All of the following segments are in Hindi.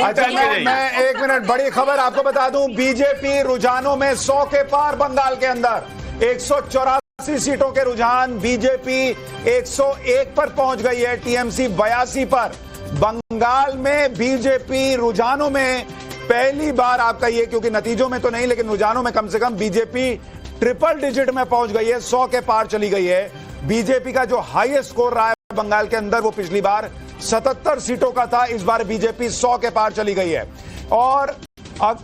अच्छा, मैं 1 मिनट, बड़ी खबर आपको बता दूं, बीजेपी रुझानों में 100 के पार। बंगाल के अंदर 184 सीटों के रुझान, बीजेपी 101 पर पहुंच गई है, टीएमसी 82 पर। बंगाल में बीजेपी रुझानों में पहली बार, आपका ये, क्योंकि नतीजों में तो नहीं लेकिन रुझानों में कम से कम बीजेपी ट्रिपल डिजिट में पहुंच गई है, 100 के पार चली गई है। बीजेपी का जो हाईएस्ट स्कोर रहा है बंगाल के अंदर वो पिछली बार 77 सीटों का था, इस बार बीजेपी 100 के पार चली गई है। और अब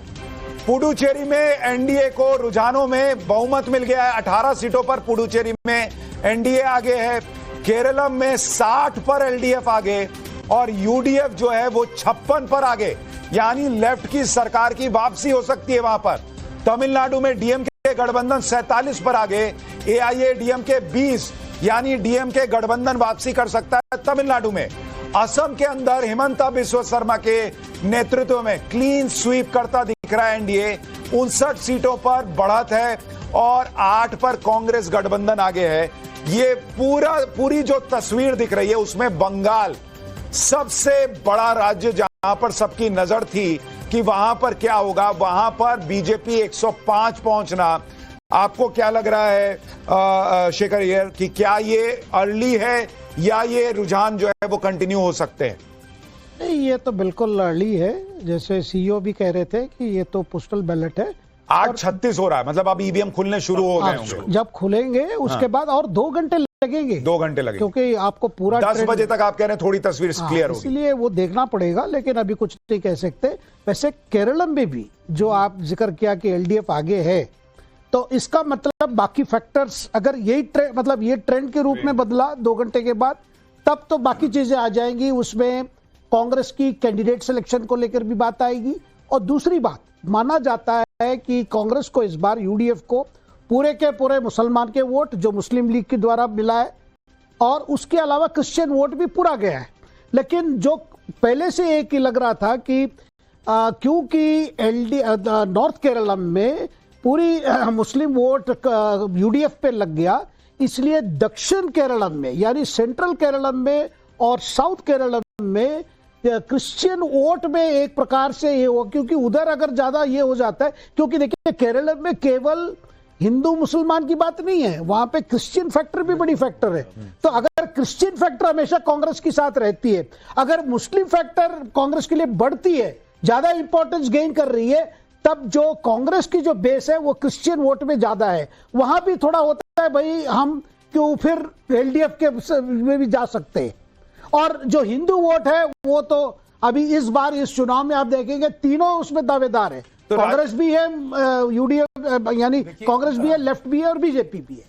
पुडुचेरी में एनडीए को रुझानों में बहुमत मिल गया है, 18 सीटों पर पुडुचेरी में एनडीए आगे है। केरलम में 60 पर एलडीएफ आगे, और यूडीएफ जो है वो 56 पर आगे, यानी लेफ्ट की सरकार की वापसी हो सकती है वहां पर। तमिलनाडु में डीएमके गठबंधन 47 पर आगे, एआईएडीएमके 20, यानी डीएमके गठबंधन वापसी कर सकता है तमिलनाडु में। असम के अंदर हिमंता बिस्वा शर्मा के नेतृत्व में क्लीन स्वीप करता दिख रहा है एनडीए, 59 सीटों पर बढ़त है, और 8 पर कांग्रेस गठबंधन आगे है। ये पूरी जो तस्वीर दिख रही है उसमें बंगाल सबसे बड़ा राज्य, जहां पर सबकी नजर थी कि वहां पर क्या होगा, वहां पर बीजेपी 105 पहुंचना, आपको क्या लग रहा है शेखर अय्यर कि क्या ये अर्ली है या ये रुझान जो है वो कंटिन्यू हो सकते हैं? नहीं, ये तो बिल्कुल अर्ली है। जैसे सीईओ भी कह रहे थे कि ये तो पोस्टल बैलेट है। 8:36 हो रहा है, मतलब अब ईवीएम खुलने शुरू हो गए होंगे। जब खुलेंगे उसके बाद और 2 घंटे लगेंगे, 2 घंटे लगेंगे, क्योंकि आपको पूरा 10 बजे तक आप कह रहे हैं थोड़ी तस्वीर क्लियर होगी, इसलिए वो देखना पड़ेगा। लेकिन अभी कुछ नहीं कह सकते। वैसे केरलम में भी जो आप जिक्र किया कि एलडीएफ आगे है, तो इसका मतलब बाकी फैक्टर्स अगर यही मतलब ये ट्रेंड के रूप में बदला 2 घंटे के बाद, तब तो बाकी चीजें आ जाएंगी। उसमें कांग्रेस की कैंडिडेट सिलेक्शन को लेकर भी बात आएगी। और दूसरी बात, माना जाता है कि कांग्रेस को इस बार, यूडीएफ को, पूरे के पूरे मुसलमान के वोट जो मुस्लिम लीग के द्वारा मिला है, और उसके अलावा क्रिश्चियन वोट भी पूरा गया है। लेकिन जो पहले से एक ही लग रहा था कि क्योंकि नॉर्थ केरलम में पूरी मुस्लिम वोट यूडीएफ पे लग गया, इसलिए दक्षिण केरलम में, यानी सेंट्रल केरलम में और साउथ केरलम में क्रिश्चियन वोट में एक प्रकार से ये हो, क्योंकि उधर अगर ज्यादा ये हो जाता है, क्योंकि देखिए केरल में केवल हिंदू मुसलमान की बात नहीं है, वहां पे क्रिश्चियन फैक्टर भी बड़ी फैक्टर है। तो अगर क्रिश्चियन फैक्टर हमेशा कांग्रेस के साथ रहती है, अगर मुस्लिम फैक्टर कांग्रेस के लिए बढ़ती है, ज्यादा इंपॉर्टेंस गेन कर रही है, तब जो कांग्रेस की जो बेस है वो क्रिश्चियन वोट में ज्यादा है, वहां भी थोड़ा होता है भाई हम क्यों फिर एलडीएफ के में भी जा सकते हैं। और जो हिंदू वोट है वो तो अभी इस बार इस चुनाव में आप देखेंगे तीनों उसमें दावेदार है, तो कांग्रेस भी है, यूडीएफ यानी कांग्रेस भी है, लेफ्ट भी है और बीजेपी भी है।